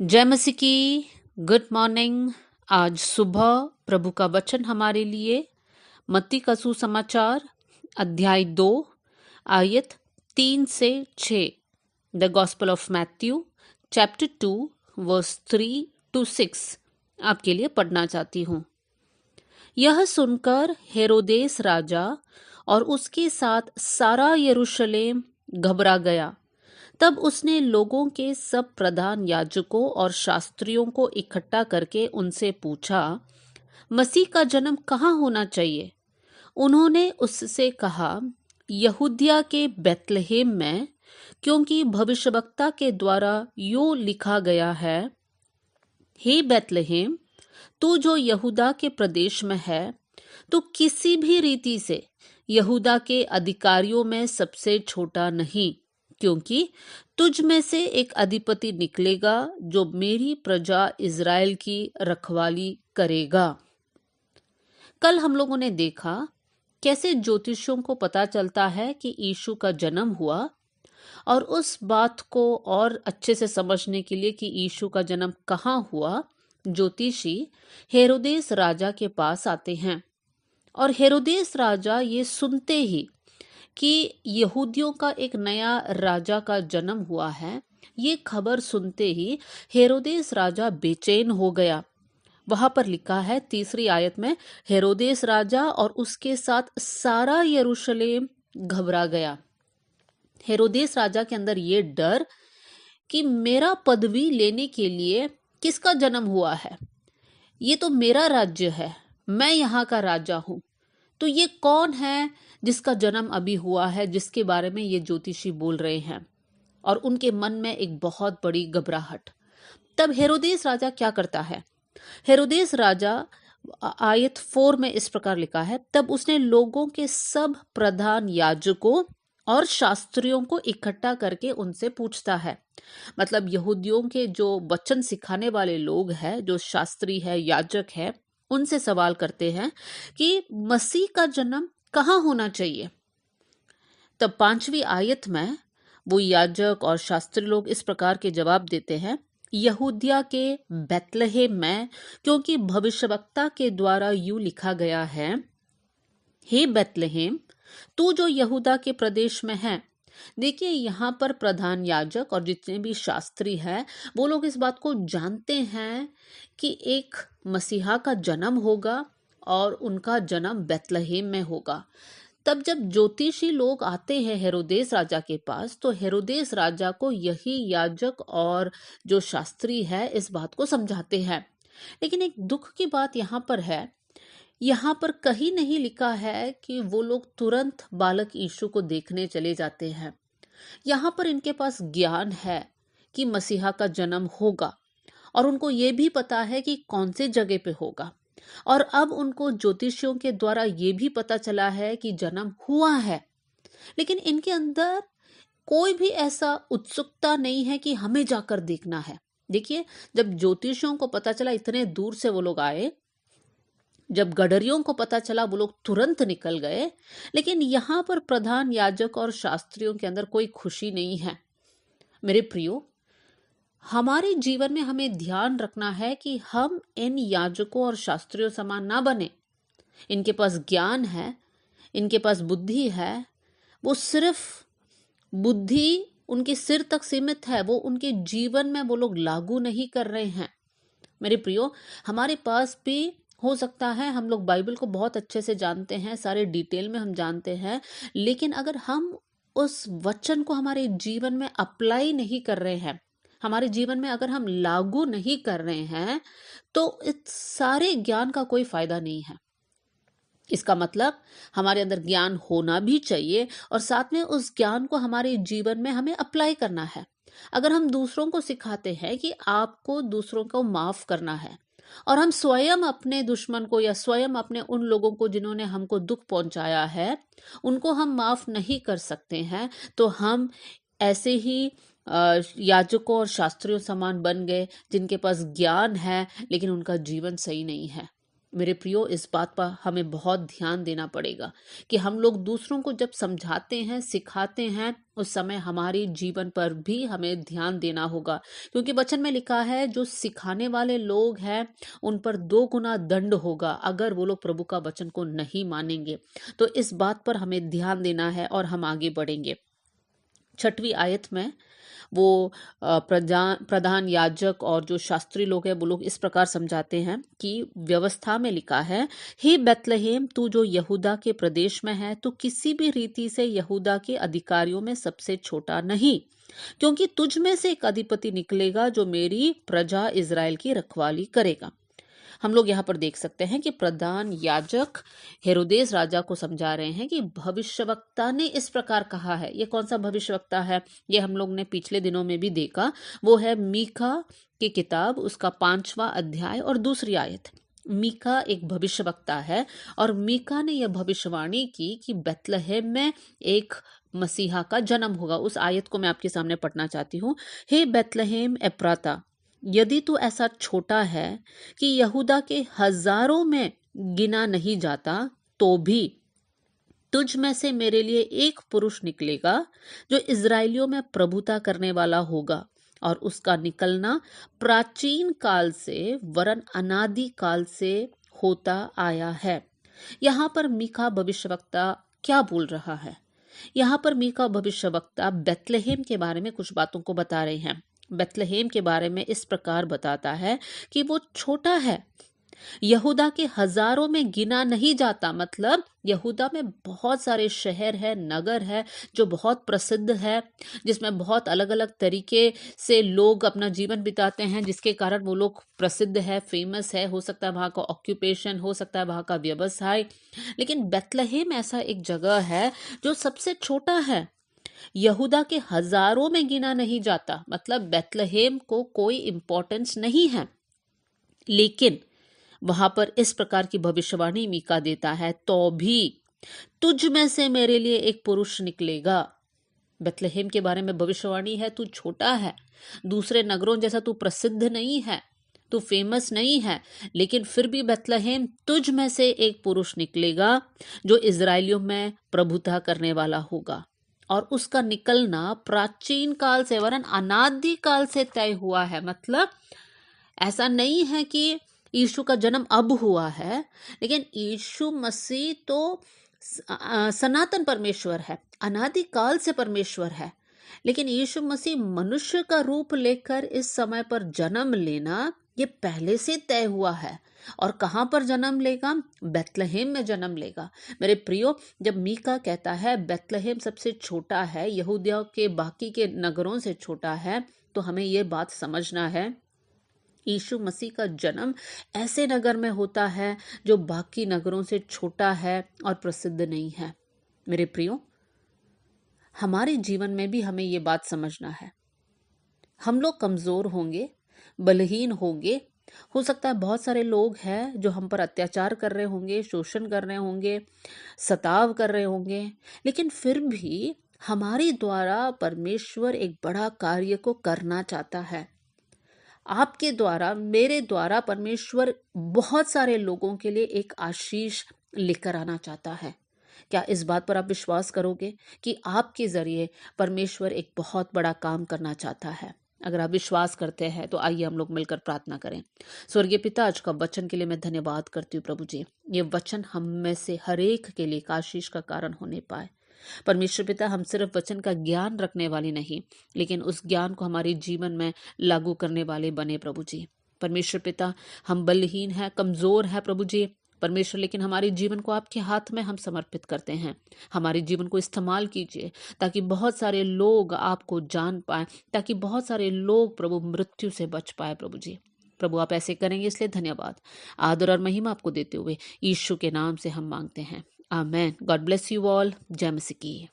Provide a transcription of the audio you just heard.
जय मसीह की। Good morning. आज सुबह प्रभु का वचन हमारे लिए मत्ती का सुसमाचार अध्याय 2 आयत 3 से 6। The gospel of Matthew chapter 2 verse 3 to 6 आपके लिए पढ़ना चाहती हूँ। यह सुनकर हेरोदेस राजा और उसके साथ सारा यरूशलेम घबरा गया। तब उसने लोगों के सब प्रधान याजकों और शास्त्रियों को इकट्ठा करके उनसे पूछा, मसीह का जन्म कहाँ होना चाहिए? उन्होंने उससे कहा, यहूदिया के बेतलहेम में, क्योंकि भविष्यवक्ता के द्वारा यूं लिखा गया है, हे बेतलहेम, तू जो यहूदा के प्रदेश में है, तो किसी भी रीति से यहूदा के अधिकारियों में सबसे छोटा नहीं, क्योंकि तुझ में से एक अधिपति निकलेगा जो मेरी प्रजा इज़राइल की रखवाली करेगा। कल हम लोगों ने देखा कैसे ज्योतिषियों को पता चलता है कि यीशु का जन्म हुआ, और उस बात को और अच्छे से समझने के लिए कि यीशु का जन्म कहाँ हुआ, ज्योतिषी हेरोदेस राजा के पास आते हैं। और हेरोदेस राजा ये सुनते ही कि यहूदियों का एक नया राजा का जन्म हुआ है, ये खबर सुनते ही हेरोदेस राजा बेचैन हो गया। वहां पर लिखा है 3री आयत में, हेरोदेस राजा और उसके साथ सारा यरूशलेम घबरा गया। हेरोदेस राजा के अंदर ये डर कि मेरा पदवी लेने के लिए किसका जन्म हुआ है, ये तो मेरा राज्य है, मैं यहाँ का राजा हूं, तो ये कौन है जिसका जन्म अभी हुआ है, जिसके बारे में ये ज्योतिषी बोल रहे हैं। और उनके मन में एक बहुत बड़ी घबराहट। तब हेरोदेस राजा क्या करता है? हेरोदेस राजा आयत 4 में इस प्रकार लिखा है, तब उसने लोगों के सब प्रधान याजकों और शास्त्रियों को इकट्ठा करके उनसे पूछता है। मतलब यहूदियों के जो वचन सिखाने वाले लोग हैं, जो शास्त्री है, याजक है, उनसे सवाल करते हैं कि मसीह का जन्म कहाँ होना चाहिए। तब 5वीं आयत में वो याजक और शास्त्री लोग इस प्रकार के जवाब देते हैं, यहूदिया के बेतलहेम में, क्योंकि भविष्यवक्ता के द्वारा यूं लिखा गया है, हे बेतलहेम, तू जो यहूदा के प्रदेश में है। देखिए, यहाँ पर प्रधान याजक और जितने भी शास्त्री हैं, वो लोग इस बात को जानते हैं कि एक मसीहा का जन्म होगा और उनका जन्म बेतलहेम में होगा। तब जब ज्योतिषी लोग आते हैं हेरोदेस राजा के पास, तो हेरोदेस राजा को यही याजक और जो शास्त्री है इस बात को समझाते हैं। लेकिन एक दुख की बात यहाँ पर है, यहाँ पर कहीं नहीं लिखा है कि वो लोग तुरंत बालक यीशु को देखने चले जाते हैं। यहाँ पर इनके पास ज्ञान है कि मसीहा का जन्म होगा, और उनको ये भी पता है कि कौन से जगह पे होगा। और अब उनको ज्योतिषियों के द्वारा ये भी पता चला है कि जन्म हुआ है, लेकिन इनके अंदर कोई भी ऐसा उत्सुकता नहीं है कि हमें जाकर देखना है। देखिए, जब ज्योतिषियों को पता चला, इतने दूर से वो लोग आए, जब गडरियों को पता चला, वो लोग तुरंत निकल गए। लेकिन यहाँ पर प्रधान याजक और शास्त्रियों के अंदर कोई खुशी नहीं है। मेरे प्रियो, हमारे जीवन में हमें ध्यान रखना है कि हम इन याजकों और शास्त्रियों समान ना बने। इनके पास ज्ञान है, इनके पास बुद्धि है, वो सिर्फ बुद्धि उनके सिर तक सीमित है, वो उनके जीवन में वो लोग लागू नहीं कर रहे हैं। मेरे प्रियो, हमारे पास भी हो सकता है हम लोग बाइबल को बहुत अच्छे से जानते हैं, सारे डिटेल में हम जानते हैं, लेकिन अगर हम उस वचन को हमारे जीवन में अप्लाई नहीं कर रहे हैं, हमारे जीवन में अगर हम लागू नहीं कर रहे हैं, तो इस सारे ज्ञान का कोई फायदा नहीं है। इसका मतलब हमारे अंदर ज्ञान होना भी चाहिए, और साथ में उस ज्ञान को हमारे जीवन में हमें अप्लाई करना है। अगर हम दूसरों को सिखाते हैं कि आपको दूसरों को माफ करना है, और हम स्वयं अपने दुश्मन को या स्वयं अपने उन लोगों को जिन्होंने हमको दुख पहुंचाया है, उनको हम माफ नहीं कर सकते हैं, तो हम ऐसे ही याजकों और शास्त्रियों समान बन गए, जिनके पास ज्ञान है लेकिन उनका जीवन सही नहीं है। मेरे प्रियो, इस बात पर हमें बहुत ध्यान देना पड़ेगा कि हम लोग दूसरों को जब समझाते हैं, सिखाते हैं, उस समय हमारे जीवन पर भी हमें ध्यान देना होगा, क्योंकि वचन में लिखा है जो सिखाने वाले लोग हैं उन पर 2 गुना दंड होगा अगर वो लोग प्रभु का वचन को नहीं मानेंगे। तो इस बात पर हमें ध्यान देना है और हम आगे बढ़ेंगे। 6वीं आयत में वो प्रधान याजक और जो शास्त्री लोग हैं वो लोग इस प्रकार समझाते हैं कि व्यवस्था में लिखा है, हे बेतलहेम, तू जो यहूदा के प्रदेश में है, तू किसी भी रीति से यहूदा के अधिकारियों में सबसे छोटा नहीं, क्योंकि तुझ में से एक अधिपति निकलेगा जो मेरी प्रजा इज़राइल की रखवाली करेगा। हम लोग यहाँ पर देख सकते हैं कि प्रधान याजक हेरोदेस राजा को समझा रहे हैं कि भविष्यवक्ता ने इस प्रकार कहा है। ये कौन सा भविष्यवक्ता है? ये हम लोग ने पिछले दिनों में भी देखा। वो है मीका की किताब, उसका 5वां अध्याय और 2री आयत। मीका एक भविष्यवक्ता है और मीका ने यह भविष्यवाणी की कि बेतलहम में एक मसीहा का जन्म होगा। उस आयत को मैं आपके सामने पढ़ना चाहती हूँ। हे बेतलहम एप्राता, यदि तू ऐसा छोटा है कि यहूदा के हजारों में गिना नहीं जाता, तो भी तुझ में से मेरे लिए एक पुरुष निकलेगा जो इजराइलियों में प्रभुता करने वाला होगा, और उसका निकलना प्राचीन काल से वरन अनादि काल से होता आया है। यहाँ पर मीका भविष्यवक्ता क्या बोल रहा है? यहाँ पर मीका भविष्यवक्ता बेतलहेम के बारे में कुछ बातों को बता रहे हैं। बेतलहेम के बारे में इस प्रकार बताता है कि वो छोटा है, यहूदा के हजारों में गिना नहीं जाता। मतलब यहूदा में बहुत सारे शहर है, नगर है जो बहुत प्रसिद्ध है, जिसमें बहुत अलग अलग तरीके से लोग अपना जीवन बिताते हैं, जिसके कारण वो लोग प्रसिद्ध है, फेमस है। हो सकता है वहाँ का ऑक्यूपेशन, हो सकता है वहाँ का व्यवसाय। लेकिन बेतलहेम ऐसा एक जगह है जो सबसे छोटा है, यहूदा के हजारों में गिना नहीं जाता। मतलब बेतलहेम को कोई इंपॉर्टेंस नहीं है। लेकिन वहां पर इस प्रकार की भविष्यवाणी मीका देता है, तो भी तुझ में से मेरे लिए एक पुरुष निकलेगा। बेतलहेम के बारे में भविष्यवाणी है, तू छोटा है, दूसरे नगरों जैसा तू प्रसिद्ध नहीं है, तू फेमस नहीं है, लेकिन फिर भी बेतलहेम तुझ में से एक पुरुष निकलेगा जो इजराइलियों में प्रभुता करने वाला होगा, और उसका निकलना प्राचीन काल से वरन अनादि काल से तय हुआ है। मतलब ऐसा नहीं है कि यीशु का जन्म अब हुआ है, लेकिन यीशु मसीह तो सनातन परमेश्वर है, अनादि काल से परमेश्वर है। लेकिन यीशु मसीह मनुष्य का रूप लेकर इस समय पर जन्म लेना ये पहले से तय हुआ है। और कहाँ पर जन्म लेगा? बेतलहेम में जन्म लेगा। मेरे प्रियो, जब मीका कहता है बेतलहेम सबसे छोटा है, यहूदिया के बाकी के नगरों से छोटा है, तो हमें ये बात समझना है यीशु मसीह का जन्म ऐसे नगर में होता है जो बाकी नगरों से छोटा है और प्रसिद्ध नहीं है। मेरे प्रियो, हमारे जीवन में भी हमें ये बात समझना है। हम लोग कमजोर होंगे, बलहीन होंगे। हो सकता है बहुत सारे लोग हैं जो हम पर अत्याचार कर रहे होंगे, शोषण कर रहे होंगे, सताव कर रहे होंगे, लेकिन फिर भी हमारे द्वारा परमेश्वर एक बड़ा कार्य को करना चाहता है। आपके द्वारा, मेरे द्वारा परमेश्वर बहुत सारे लोगों के लिए एक आशीष लेकर आना चाहता है। क्या इस बात पर आप विश्वास करोगे कि आपके जरिए परमेश्वर एक बहुत बड़ा काम करना चाहता है? अगर आप विश्वास करते हैं तो आइए हम लोग मिलकर प्रार्थना करें। स्वर्गीय पिता, आज का वचन के लिए मैं धन्यवाद करती हूँ प्रभु जी। ये वचन हम में से हर एक के लिए एक आशीष का कारण होने पाए। परमेश्वर पिता, हम सिर्फ वचन का ज्ञान रखने वाले नहीं, लेकिन उस ज्ञान को हमारे जीवन में लागू करने वाले बने प्रभु जी। परमेश्वर पिता, हम बलहीन हैं, कमजोर हैं प्रभु जी परमेश्वर, लेकिन हमारे जीवन को आपके हाथ में हम समर्पित करते हैं। हमारे जीवन को इस्तेमाल कीजिए ताकि बहुत सारे लोग आपको जान पाए, ताकि बहुत सारे लोग प्रभु मृत्यु से बच पाए प्रभु जी। प्रभु आप ऐसे करेंगे, इसलिए धन्यवाद, आदर और महिमा आपको देते हुए यीशु के नाम से हम मांगते हैं, amen. God bless you all. जय मसीह की।